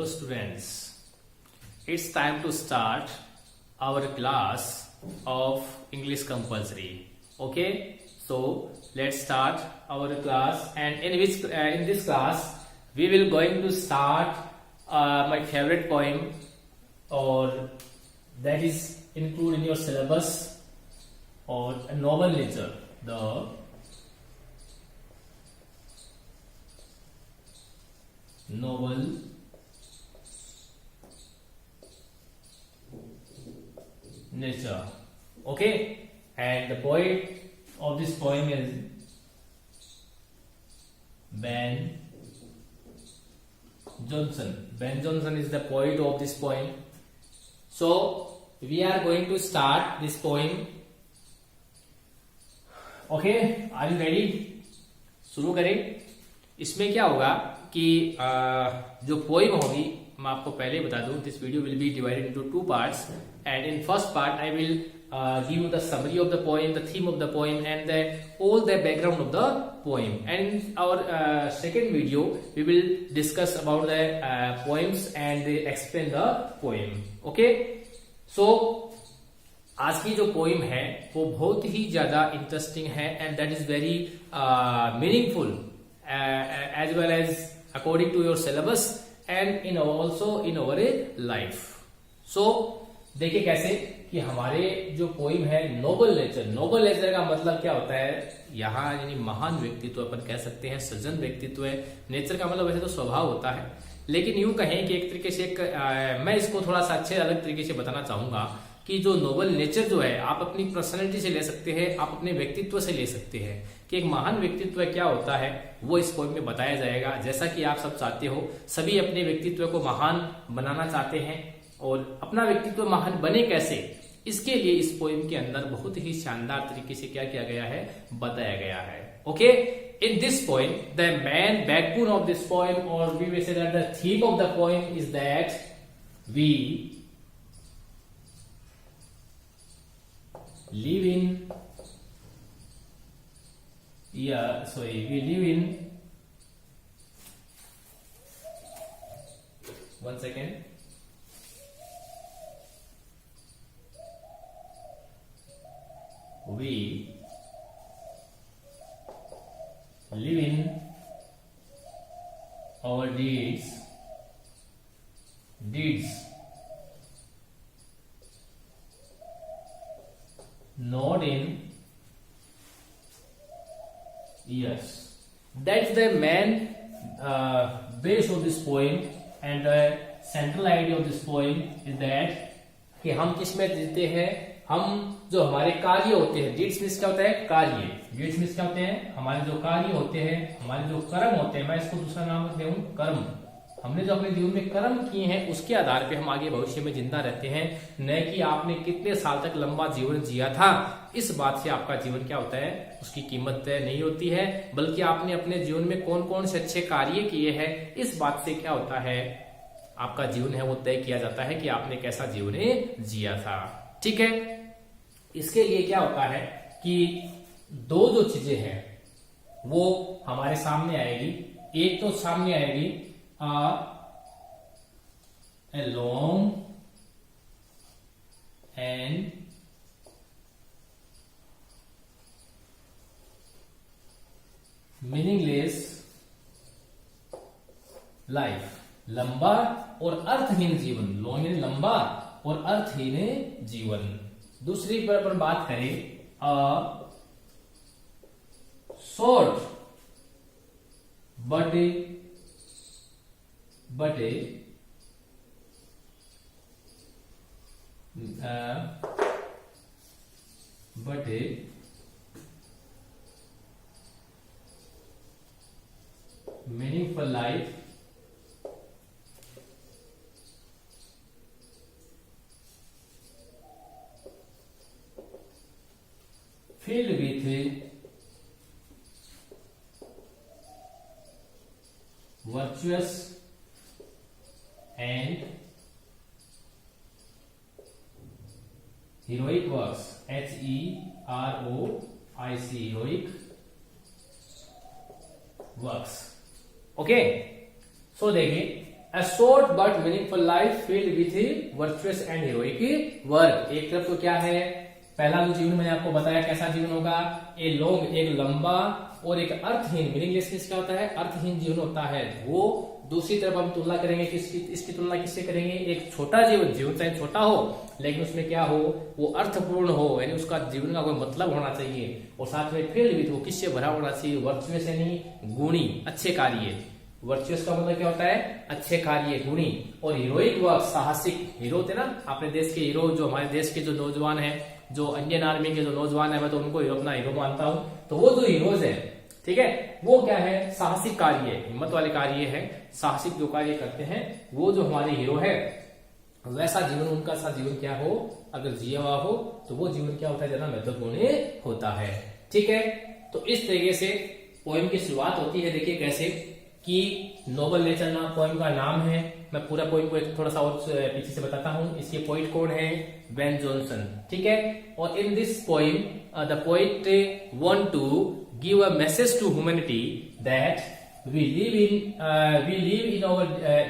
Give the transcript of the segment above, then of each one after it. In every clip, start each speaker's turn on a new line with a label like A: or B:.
A: Hello students, it's time to start our class of English compulsory. Okay, so let's start our class, and in this class we will going to start my favorite poem, or that is include in your syllabus, or a novel nature, the novel nature. Okay, and the poet of this poem is Ben Jonson. Ben Jonson is the poet of this poem. So we are going to start this poem. Okay, are you ready? शुरू करें. इसमें क्या होगा कि जो poem होगी, मैं आपको पहले ही बता दूं, this video will be divided into 2 parts, and in first part I will give you the summary of the poem, the theme of the poem, and all the background of the poem. And in our second video we will discuss about the poems and explain the poem. Okay, so आज की जो poem है वो बहुत ही ज्यादा interesting है, and that is very meaningful as well as according to your syllabus and also in our life. So देखिए कैसे कि हमारे जो पोइम है नोबल नेचर. नोबल नेचर का मतलब क्या होता है यहाँ, यानी महान व्यक्तित्व अपन कह सकते हैं, सज्जन व्यक्तित्व है. नेचर का मतलब वैसे तो स्वभाव होता है, लेकिन यूं कहें कि एक तरीके से मैं इसको थोड़ा सा अच्छे अलग तरीके से बताना चाहूंगा कि जो नोबल नेचर जो है आप अपनी पर्सनैलिटी से ले सकते हैं, आप अपने व्यक्तित्व से ले सकते हैं. कि एक महान व्यक्तित्व क्या होता है वो इस पोइम में बताया जाएगा. जैसा कि आप सब चाहते हो, सभी अपने व्यक्तित्व को महान बनाना चाहते हैं, और अपना व्यक्तित्व महान बने कैसे, इसके लिए इस पोइम के अंदर बहुत ही शानदार तरीके से क्या किया गया है, बताया गया है. Okay, in this poem the main backbone of this poem, or we may say that the theme of the poem is that we live in we live in, one second, we live in our deeds not in years. That's the main base of this poem, and the central idea of this poem is that कि हम किस में जीते हैं, हम जो हमारे कार्य होते हैं, डीड्स मीन्स क्या होता है, कार्य. डीड्स मीन्स क्या होते हैं, हमारे जो कार्य होते हैं, हमारे जो कर्म होते हैं, मैं इसको दूसरा नाम दे दूं कर्म. हमने जो अपने जीवन में कर्म किए हैं उसके आधार पे हम आगे भविष्य में जिंदा रहते हैं, न कि आपने कितने साल तक लंबा जीवन जिया था. इस बात से आपका जीवन क्या होता है, उसकी कीमत तय नहीं होती है, बल्कि आपने अपने जीवन में कौन कौन से अच्छे कार्य किए हैं, इस बात से क्या होता है, आपका जीवन है वो तय किया जाता है कि आपने कैसा जीवन जिया था. ठीक है, इसके लिए क्या होता है कि दो जो चीजें हैं वो हमारे सामने आएगी. एक तो सामने आएगी a long and meaningless life. लंबा और अर्थहीन जीवन. लॉन्ग यानी लंबा और अर्थहीन जीवन. दूसरी पर अपन बात करें short but a meaningful life filled with virtuous and heroic works. HEROIC, heroic works. Okay, so देखिए A short but meaningful life filled with virtuous and heroic work। एक तरफ तो क्या है, पहला जो जीवन मैंने आपको बताया कैसा जीवन होगा, एक लंबा और एक अर्थहीन, मीनिंगलेस क्या होता है, अर्थहीन जीवन होता है वो। दूसरी तरफ हम तुलना करेंगे इसकी तुलना किससे करेंगे, एक छोटा जीवन चाहे छोटा हो लेकिन उसमें क्या हो, वो अर्थपूर्ण हो, यानी उसका जीवन का कोई मतलब होना चाहिए, और साथ में फील्ड विद, वो किससे भरा होना चाहिए, वर्चुअस यानी गुणी, अच्छे कार्य। वर्चुअस का मतलब क्या होता है, अच्छे कार्य, गुणी। और हीरोइक वर्क, साहसिक। हीरो थे ना अपने देश के हीरो, जो हमारे देश के जो नौजवान हैं, जो इंडियन आर्मी के जो नौजवान है, मैं तो उनको अपना हीरो मानता हूं। तो वो जो हीरोज है, ठीक है, वो क्या है, साहसिक कार्य, हिम्मत वाले कार्य है, साहसिक जो कार्य करते हैं वो जो हमारे हीरो है, वैसा जीवन, उनका सा जीवन क्या हो, अगर जिया हुआ हो तो वो जीवन क्या होता है, ज्यादा महत्वपूर्ण होता है। ठीक है, तो इस तरीके से पोएम की शुरुआत होती है। देखिए कैसे कि नोबल नेचर नाम पोएम का नाम है। मैं पूरा पोएम को एक थोड़ा सा और पीछे से बताता हूं। इसके पोइट कौन है, बेन जॉनसन। ठीक है, और in this poem the poet want to give a message to humanity that we live in our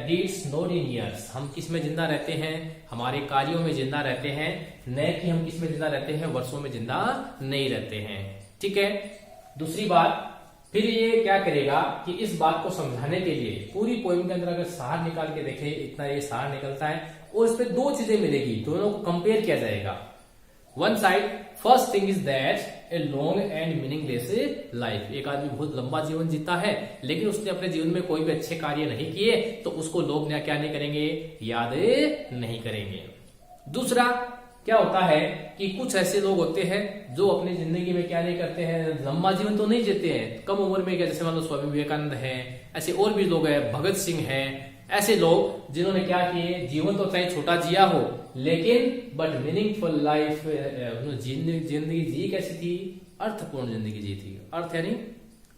A: deeds not in years। हम किस में जिंदा रहते हैं, हमारे कार्यों में जिंदा रहते हैं, न कि हम किस में जिंदा रहते हैं, वर्षों में जिंदा नहीं रहते हैं। ठीक है, दूसरी बात, फिर ये क्या करेगा कि इस बात को समझाने के लिए पूरी पोएम के अंदर अगर सार निकाल के देखें, इतना ये सार निकलता है, और इस पे दो चीजें मिलेगी, दोनों को कंपेयर किया जाएगा। One side, first thing is that A long and meaningless life. एक आदमी बहुत लंबा जीवन जीता है लेकिन उसने अपने जीवन में कोई भी अच्छे कार्य नहीं किए, तो उसको लोग क्या नहीं करेंगे, याद नहीं करेंगे। दूसरा क्या होता है कि कुछ ऐसे लोग होते हैं जो अपनी जिंदगी में क्या नहीं करते हैं, लंबा जीवन तो नहीं जीते हैं, कम उम्र में, जैसे मान लो स्वामी विवेकानंद है, ऐसे और भी लोग हैं, भगत सिंह है, ऐसे लोग जिन्होंने क्या किए, जीवन तो चाहे छोटा जिया हो लेकिन बट मीनिंगफुल लाइफ, जिंदगी जी कैसी थी, अर्थपूर्ण जिंदगी जी थी। अर्थ यानी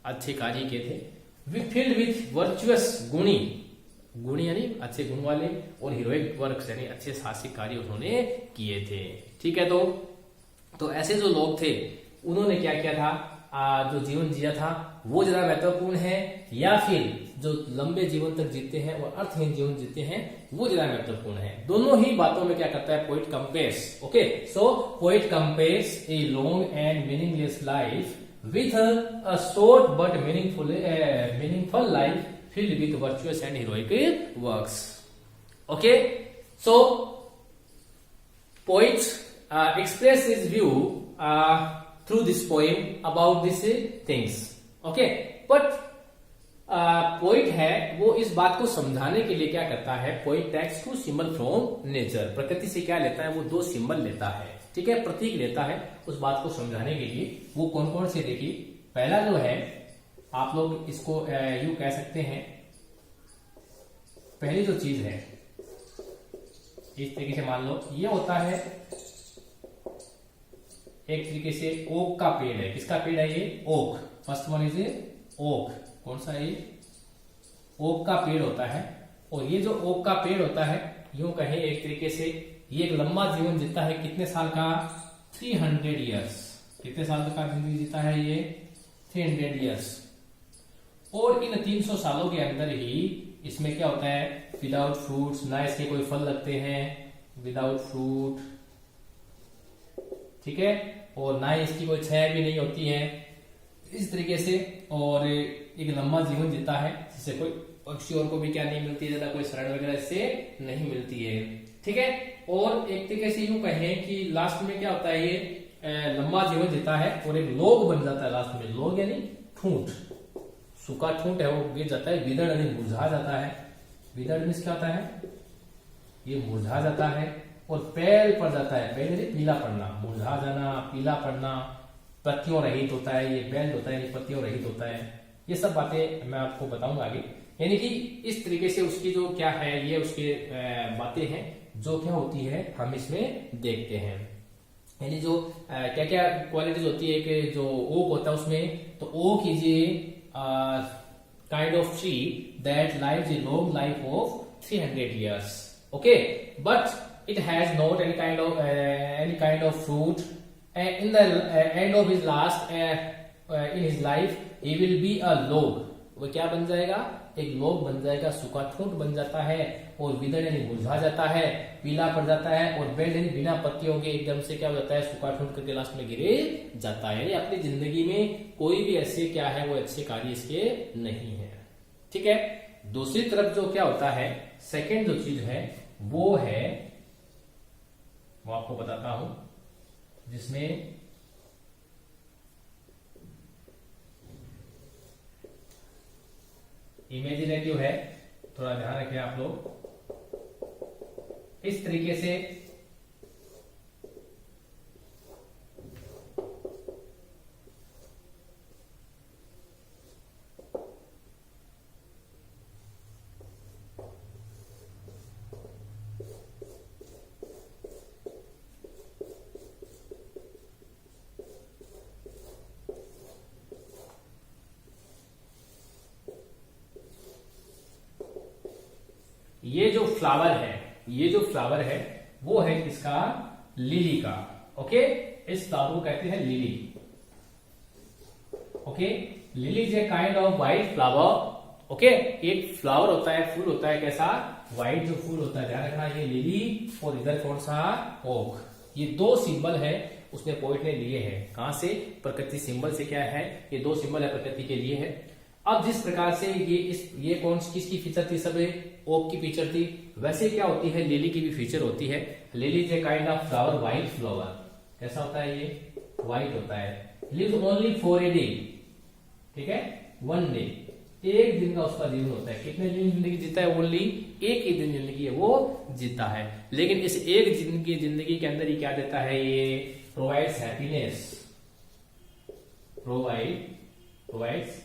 A: अच्छे कार्य किए थे। फिल्ड विथ वर्चुअस, गुणी यानी अच्छे गुण वाले, और हीरोइक वर्क्स यानी अच्छे साहसिक कार्य उन्होंने किए थे। ठीक है, तो ऐसे जो लोग थे उन्होंने क्या किया था, जो जीवन जिया था वो ज्यादा महत्वपूर्ण है, या फिर जो लंबे जीवन तक जीते हैं और अर्थहीन जीवन जीते हैं वो ज्यादा महत्वपूर्ण है। दोनों ही बातों में क्या करता है poet compares. Okay, so poet compares A long and meaningless life with a short but meaningful life filled with virtuous and heroic works. Okay, so poet express his view through this poem about these things. Okay, but poet है वो इस बात को समझाने के लिए क्या करता है, poet takes two symbol from nature, प्रकृति से क्या लेता है, वो दो सिंबल लेता है। ठीक है, प्रतीक लेता है उस बात को समझाने के लिए। वो कौन कौन से, देखिए पहला जो है, आप लोग इसको यूं कह सकते हैं, पहली जो चीज है इस तरीके से मान लो ये होता है, एक तरीके से ओक का पेड़ है। किसका पेड़ है ये, oak. First one is oak. कौन सा है ये, ओक का पेड़ होता है। और ये जो ओक का पेड़ होता है, यूं कहे एक तरीके से, ये एक लंबा जीवन जीता है, कितने साल का, 300 ईयर्स। कितने साल का जिंदगी जीता है ये, 300 ईयर्स। और इन 300 सालों के अंदर ही इसमें क्या होता है, विदाउट फ्रूट्स, ना इसके कोई फल लगते हैं, विदाउट फ्रूट, ठीक है, और ना ही इसकी कोई छाया भी नहीं होती है, इस तरीके से। और एक लंबा जीवन जीता है जिससे कोई पक्षी और को भी क्या नहीं मिलती है, ज्यादा कोई शरण वगैरह इससे नहीं मिलती है। ठीक है, और एक तरीके से यूं कहें कि लास्ट में क्या होता है, ये लंबा जीवन जीता है और एक लोग बन जाता है लास्ट में। लोग यानी ठूंठ, सूखा ठूंठ है वो गिर जाता है, विदड़ यानी मुरझा जाता है। विदड़ मीन्स क्या होता है, ये मुरझा जाता है। और पेल पड़ जाता है, पेल यानी पीला पड़ना, मुरझा जाना, पीला पड़ना, पत्तियों रहित होता है, ये बेल्ट होता है, ये पत्तियों रहित होता है। ये सब बातें मैं आपको बताऊंगा आगे। यानी कि इस तरीके से उसकी जो क्या है, ये उसके बातें हैं जो क्या होती है हम इसमें देखते हैं। यानी जो क्या क्या क्वालिटीज होती है कि जो ओक होता है उसमें, तो oak is a kind of tree that lives a long life of 300 years. Okay, but it has not any kind of fruit. In the end of his last in his life, he will be a log. वो क्या बन जाएगा, एक lobe बन जाएगा, सूखा ठूंठ बन जाता है, और विदर यानी मुरझा जाता है, पीला पड़ जाता है, और बेल्ड यानी बिना पत्तियों के एकदम से क्या हो जाता है, सूखा ठूंठ करके लास्ट में गिरे जाता है। यानी अपनी जिंदगी में कोई भी ऐसे क्या है, वो अच्छे कार्य इसके नहीं है। ठीक है। दूसरी तरफ जो क्या होता है, सेकेंड जो चीज है वो है, वो आपको बताता हूं, जिसमें इमेजिनेटिव है। थोड़ा ध्यान रखें आप लोग। इस तरीके से ये जो फ्लावर है वो है किसका, लिली का। ओके, इस फ्लावर को कहते हैं lily. Okay, lily is a kind of white flower. Okay, एक फ्लावर होता है, फूल होता है कैसा, व्हाइट जो फूल होता है, ध्यान रखना, ये लिली और इधर कौन सा, ओक। ये दो सिंबल है उसने पोइट ने लिए हैं। कहां से, प्रकृति सिंबल से। क्या है, ये दो सिंबल है प्रकृति के लिए है। अब जिस प्रकार से ये कौन किसकी फीचर थी, सब ओक की फीचर थी, वैसे क्या होती है, लिली की भी फीचर होती है। Lily is a kind of flower, white flower. कैसा होता है, ये व्हाइट होता है। Lives only for a day, ठीक है, 1 डे, एक दिन का उसका जीवन होता है। कितने दिन जिंदगी जीता है, ओनली एक ही दिन जिंदगी है वो जीता है। लेकिन इस एक जिंदगी के अंदर ही क्या देता है, ये प्रोवाइड्स हैप्पीनेस, प्रोवाइड्स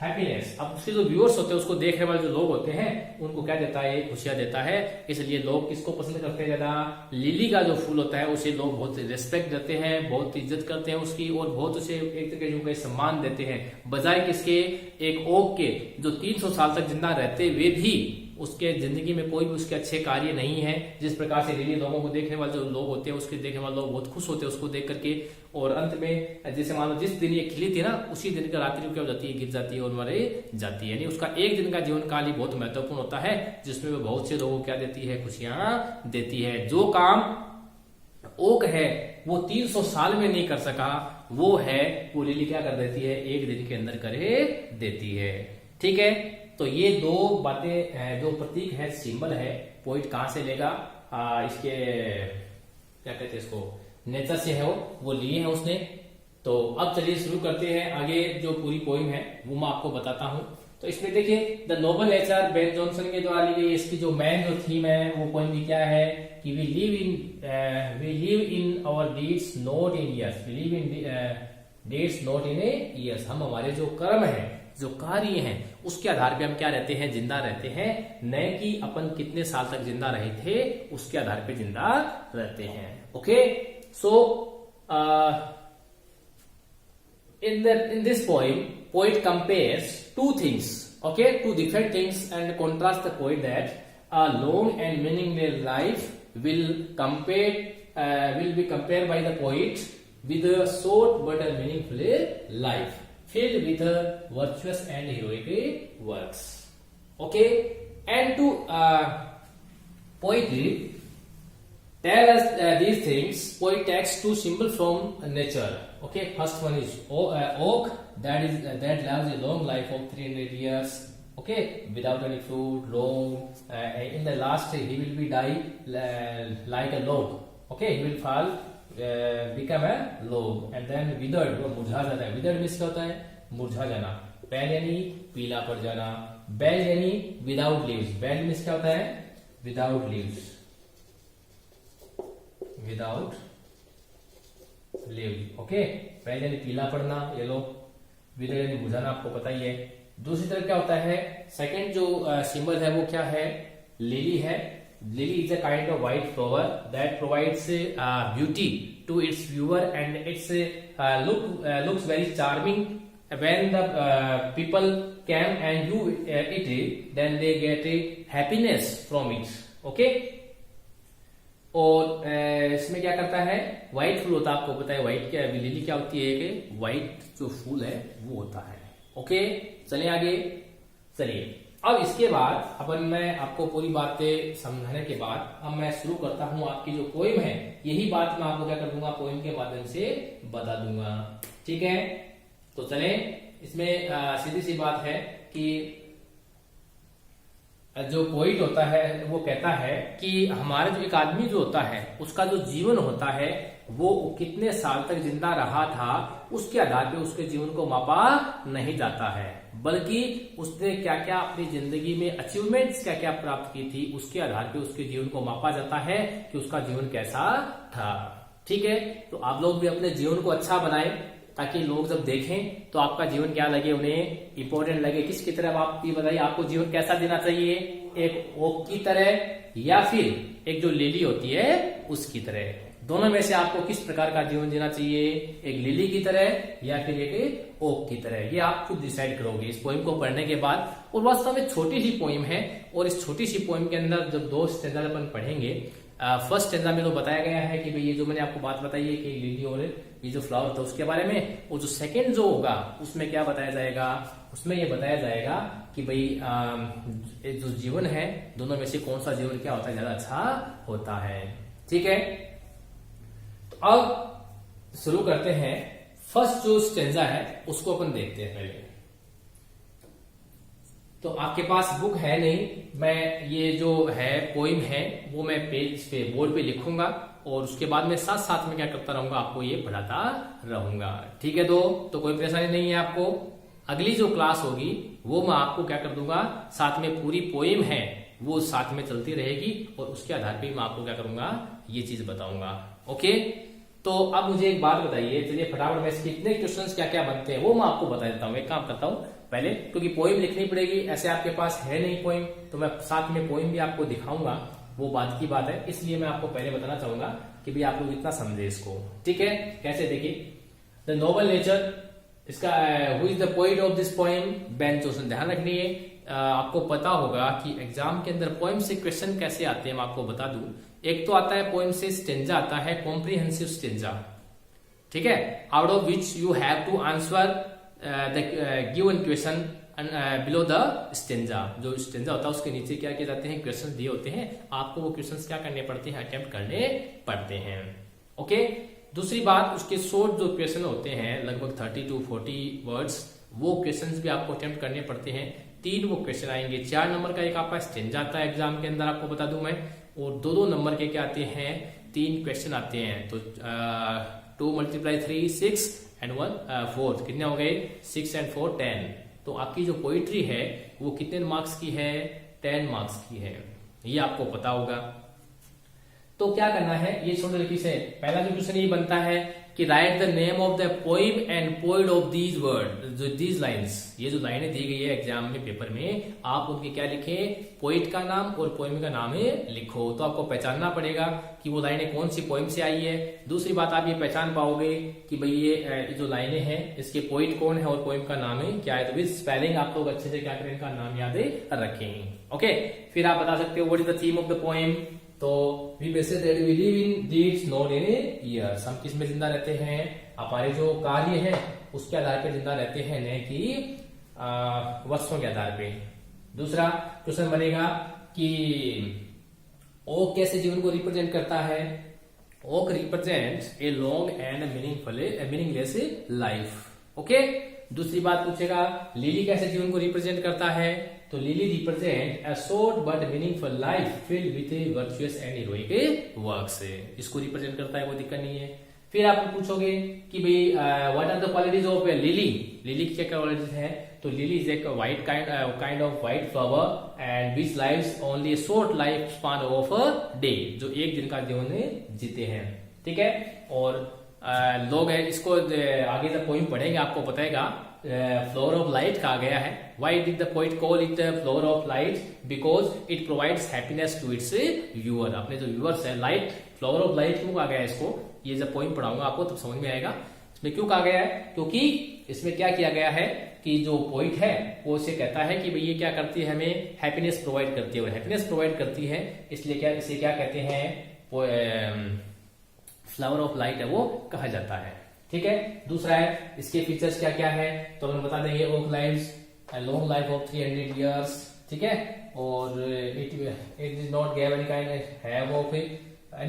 A: हैप्पीनेस। अब उसके जो व्यूअर्स होते हैं, उसको देखने वाले जो लोग होते हैं, उनको क्या देता है, खुशियां देता है। इसलिए लोग किसको पसंद करते हैं ज्यादा, लिली का जो फूल होता है उसे लोग बहुत रिस्पेक्ट देते हैं, बहुत इज्जत करते हैं उसकी, और बहुत उसे एक तरीके से सम्मान देते हैं, बजाय किसके, एक ओक के जो 300 साल तक जिंदा रहते हुए भी उसके जिंदगी में कोई भी उसके अच्छे कार्य नहीं है। जिस प्रकार से लिली लोगों को देखने वाले जो लोग होते हैं, उसके देखने वाले लोग बहुत खुश होते हैं उसको देख करके, और अंत में जैसे मान लो जिस दिन ये खिली थी ना, उसी दिन का रात्रि क्या हो जाती है, गिर जाती है और मरे जाती है। यानी उसका एक दिन का जीवन काल ही बहुत महत्वपूर्ण होता है, जिसमें वो बहुत से लोगों को क्या देती है, खुशियां देती है। जो काम ओक है वो 300 साल में नहीं कर सका, वो लिली क्या कर देती है, एक दिन के अंदर करे देती है। ठीक है, तो ये दो बातें जो प्रतीक है, सिंबल है, पोइट कहां से लेगा, इसके क्या कहते हैं, इसको नेचर से है वो लिए हैं उसने। तो अब चलिए शुरू करते हैं आगे। जो पूरी पोइम है वो मैं आपको बताता हूं। तो इसमें देखिए, the noble nature, Ben Jonson के द्वारा ली गई। इसकी जो मेन जो थीम है वो पोइम की क्या है कि we live in our deeds not in years, we live in deeds not in a years. हम हमारे जो कर्म है, जो कार्य हैं, उसके आधार पे हम क्या रहते हैं, जिंदा रहते हैं, न कि अपन कितने साल तक जिंदा रहे थे उसके आधार पे जिंदा रहते हैं। Okay, so in this poem, poet compares two things, okay, two different things, and contrast the poet that a long and meaningless life will be compared by the poet with a short but a meaningful life filled with virtuous and heroic works. Okay, and to poetry tell us these things, poet takes two symbols from nature. Okay, first one is oak, that lives a long life of 300 years. Okay, without any food, long. In the last, he will be die like a log. Okay, he will fall, become a log, and then withered, वो मुरझा जाता है। withered means क्या होता है, मुरझा जाना। pale यानी पीला पड़ जाना। bell यानी without leaves, bell means क्या होता है, without leaves, without leave. Okay, पहले यानी पीला पड़ना, येलो, विदर यानी मुरझाना, आपको पता ही है। दूसरी तरफ क्या होता है, सेकंड जो सिंबल है वो क्या है, लिली है। Lily is a kind of white flower that provides beauty to its viewer and its looks very charming when the people came and you it, then they get a happiness from it. Okay, और इसमें क्या करता है, white फूल होता है, आपको पता है व्हाइट क्या है, लिली क्या होती है, एक व्हाइट जो फूल है वो होता है। ओके, चलिए आगे। चलिए अब इसके बाद अपन मैं आपको पूरी बातें समझाने के बाद अब मैं शुरू करता हूं आपकी जो पोइम है, यही बात मैं आपको क्या कर दूंगा, पोइम के माध्यम से बता दूंगा। ठीक है, तो चले इसमें सीधी सी बात है कि जो पोइट होता है वो कहता है कि हमारा जो एक आदमी जो होता है उसका जो जीवन होता है वो कितने साल तक जिंदा रहा था उसके आधार पे उसके जीवन को मापा नहीं जाता है, बल्कि उसने क्या क्या अपनी जिंदगी में अचीवमेंट्स क्या क्या प्राप्त की थी उसके आधार पे उसके जीवन को मापा जाता है कि उसका जीवन कैसा था। ठीक है, तो आप लोग भी अपने जीवन को अच्छा बनाएं ताकि लोग जब देखें तो आपका जीवन क्या लगे, उन्हें इंपॉर्टेंट लगे। किसकी तरह आप ये बताइए, आपको जीवन कैसा देना चाहिए, एक ओक की तरह या फिर एक जो लिली होती है उसकी तरह? दोनों में से आपको किस प्रकार का जीवन जीना चाहिए, एक लिली की तरह या फिर एक ओक की तरह? ये आप खुद डिसाइड करोगे इस पोइम को पढ़ने के बाद। और वास्तव में छोटी सी पोइम है और इस छोटी सी पोइम के अंदर जब 2 स्टैंजा अपन पढ़ेंगे, फर्स्ट स्टैंजा में तो बताया गया है कि भाई ये जो मैंने आपको बात बताई है कि लिली और ये जो फ्लावर था उसके बारे में, और जो सेकंड जो होगा उसमें क्या बताया जाएगा, उसमें ये बताया जाएगा कि भाई जो जीवन है दोनों में से कौन सा जीवन क्या होता है, ज्यादा अच्छा होता है। ठीक है, तो अब शुरू करते हैं। फर्स्ट जो स्टेंजा है उसको अपन देखते हैं पहले। तो आपके पास बुक है नहीं, मैं ये जो है पोइम है वो मैं पेज पे बोर्ड पे लिखूंगा और उसके बाद में साथ साथ में क्या करता रहूंगा, आपको ये पढ़ाता रहूंगा। ठीक है, तो कोई परेशानी नहीं है आपको। अगली जो क्लास होगी वो मैं आपको क्या कर दूंगा, साथ में पूरी पोइम है वो साथ में चलती रहेगी और उसके आधार पे मैं आपको क्या करूंगा, ये चीज बताऊंगा। ओके, तो अब मुझे एक बात बताइए, चलिए फटाफट में इसके कितने क्वेश्चंस क्या क्या बनते हैं वो मैं आपको बता देता हूँ। एक काम करता हूँ पहले, क्योंकि पोइम लिखनी पड़ेगी, ऐसे आपके पास है नहीं पोइम, तो मैं साथ में पोइम भी आपको दिखाऊंगा, वो बात की बात है। इसलिए मैं आपको पहले बताना चाहूंगा कि भाई आप लोग इतना समझे इसको। ठीक है, कैसे देखिए, द नोबल नेचर, इसका who is the poet of this poem, Ben Jonson. ध्यान रखनी है, आपको पता होगा कि एग्जाम के अंदर पोइम से क्वेश्चन कैसे आते हैं, मैं आपको बता दूं। एक तो आता है पोइम से स्टेंजा आता है, कॉम्प्रिहेंसिव स्टेंजा। ठीक है, out of which you have to answer the given question below the stanza. जो स्टेंजा होता है उसके नीचे क्या किए जाते हैं, क्वेश्चन दिए होते हैं, आपको वो क्वेश्चन क्या करने पड़ते हैं, अटेम्प्ट करने पड़ते हैं। ओके, दूसरी बात, उसके शॉर्ट जो क्वेश्चन होते हैं लगभग 30 to 40 वर्ड्स, वो क्वेश्चन भी आपको अटेम्प्ट करने पड़ते हैं। 3 वो क्वेश्चन आएंगे, 4 नंबर का एक आपका स्टेंजा आता है एग्जाम के अंदर, आपको बता दूं मैं, और 2 नंबर के क्या आते हैं, 3 क्वेश्चन आते हैं। तो 2 × 3 6 एंड 1 4, कितने हो गए, 6 and 4 10। तो आपकी जो पोइट्री है वो कितने मार्क्स की है, 10 मार्क्स की है, ये आपको पता होगा। तो क्या करना है, ये छोटे तरीके से पहला जो क्वेश्चन ये बनता है कि right the name of the poem and poet of these word, जो दीज लाइन्स, ये जो लाइनें दी गई है एग्जाम में पेपर में, आप उनके क्या लिखें, पोइट का नाम और पोइम का नाम लिखो। तो आपको पहचानना पड़ेगा कि वो लाइनें कौन सी पोइम से आई है। दूसरी बात, आप ये पहचान पाओगे कि भाई ये जो लाइनें हैं इसके पोइट कौन है और पोइम का नाम है क्या है। तो विद स्पेलिंग आप लोग अच्छे से क्या करें, इनका नाम याद रखें। ओके, फिर आप बता सकते हो what is the theme of the poem. तो we basis that we live in deeds not in years, हम किस में जिंदा रहते हैं, हमारे जो कार्य है उसके आधार पर जिंदा रहते हैं, न कि वर्षों के आधार पे। दूसरा क्वेश्चन बनेगा कि ओक कैसे जीवन को रिप्रेजेंट करता है। Oak represents a long and meaningless life. Okay, दूसरी बात पूछेगा लिली कैसे जीवन को रिप्रेजेंट करता है। तो lily represent a short but meaningful life filled with virtuous and heroic works, इसको रिप्रेजेंट करता है, कोई दिक्कत नहीं है। फिर आप पूछोगे कि भाई what are the qualities of lily, lily की क्या क्वालिटीज है। तो लिली इज एक white kind of white flower and which lives only a short life span of a day, जो एक दिन का जीवन जीते हैं। ठीक है, और लोग है इसको आगे जब पोइम पढ़ेंगे आपको बताएगा फ्लोर ऑफ लाइट कहा गया है। Why did the poet call it flower of light, because it provides happiness to its viewer. अपने जो व्यूअर्स है, लाइट, फ्लोर ऑफ लाइट क्यों कहा गया है इसको, ये जब पोइम पढ़ाऊंगा आपको तब समझ में आएगा इसमें क्यों कहा गया है। क्योंकि इसमें क्या किया गया है कि जो पोइट है वो इसे कहता है कि भाई ये क्या करती है, हमें हैप्पीनेस प्रोवाइड करती है, और हैप्पीनेस प्रोवाइड करती है इसलिए क्या, इसे क्या कहते हैं, फ्लावर ऑफ लाइट है वो कहा जाता है। ठीक है, दूसरा है इसके फीचर्स क्या क्या है, तो हम बता देंगे oak lives a long life of 300 years, ठीक है, और it is not give any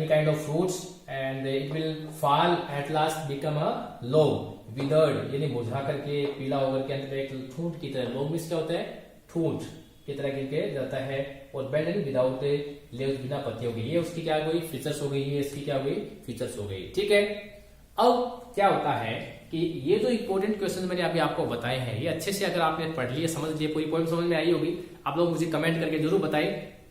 A: kind of fruits and it will fall at last become a log withered, यानी मुरझा करके पीला होकर के अंत में एक ठूंठ की तरह, log मीन्स क्या होता है, ठूंठ की तरह गिरके जाता है, और बेंड विदाउट लीव्स, बिना पत्तियों के। ये उसकी क्या हुई, फीचर्स हो गई, ये इसकी क्या हुई, फीचर्स हो गई। ठीक है, अब क्या होता है कि ये जो इंपॉर्टेंट क्वेश्चन मैंने अभी आपको बताए हैं, ये अच्छे से अगर आपने पढ़ लिए, समझ लिए, पूरी पोइम समझ में आई होगी, आप लोग मुझे कमेंट करके जरूर बताएं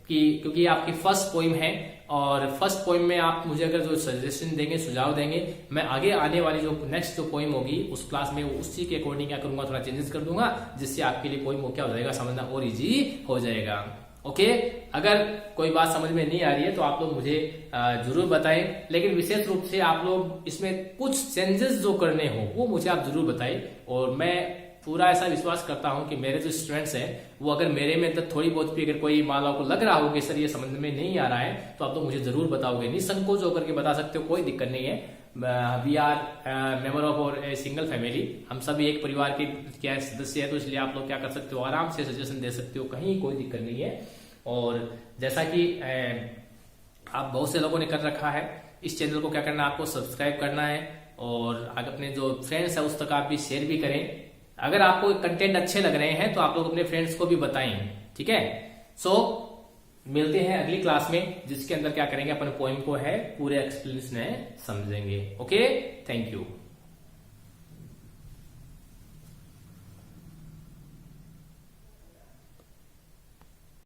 A: कि, क्योंकि ये आपकी फर्स्ट पोइम है, और फर्स्ट पोइम में आप मुझे अगर जो सजेशन देंगे, सुझाव देंगे, मैं आगे आने वाली जो नेक्स्ट जो पोइम होगी उस क्लास में उसी के अकॉर्डिंग क्या करूंगा, थोड़ा चेंजेस कर दूंगा, जिससे आपके लिए पोइम क्या हो जाएगा, समझना और इजी हो जाएगा। ओके, अगर कोई बात समझ में नहीं आ रही है तो आप लोग मुझे जरूर बताएं, लेकिन विशेष रूप से आप लोग इसमें कुछ चेंजेस जो करने हो वो मुझे आप जरूर बताएं, और मैं पूरा ऐसा विश्वास करता हूं कि मेरे जो स्टूडेंट्स हैं वो अगर मेरे में तो थोड़ी बहुत भी अगर कोई मान लो को लग रहा हो कि सर ये समझ में नहीं आ रहा है, तो आप लोग मुझे जरूर बताओगे, निसंकोच होकर के बता सकते हो, कोई दिक्कत नहीं है। वी आर मेंबर ऑफ और सिंगल फैमिली, हम सभी एक परिवार के क्या सदस्य है, तो इसलिए आप लोग क्या कर सकते हो, आराम से सजेशन दे सकते हो, कहीं कोई दिक्कत नहीं है। और जैसा कि आप बहुत से लोगों ने कर रखा है, इस चैनल को क्या करना है, आपको सब्सक्राइब करना है, और अगर अपने जो फ्रेंड्स है उस तक आप भी शेयर भी करें। अगर आपको कंटेंट अच्छे लग रहे हैं तो आप लोग अपने फ्रेंड्स को भी बताएं। ठीक है, सो मिलते हैं अगली क्लास में, जिसके अंदर क्या करेंगे, अपन पोएम को है पूरे एक्सप्लेनेशन समझेंगे। Okay, thank you.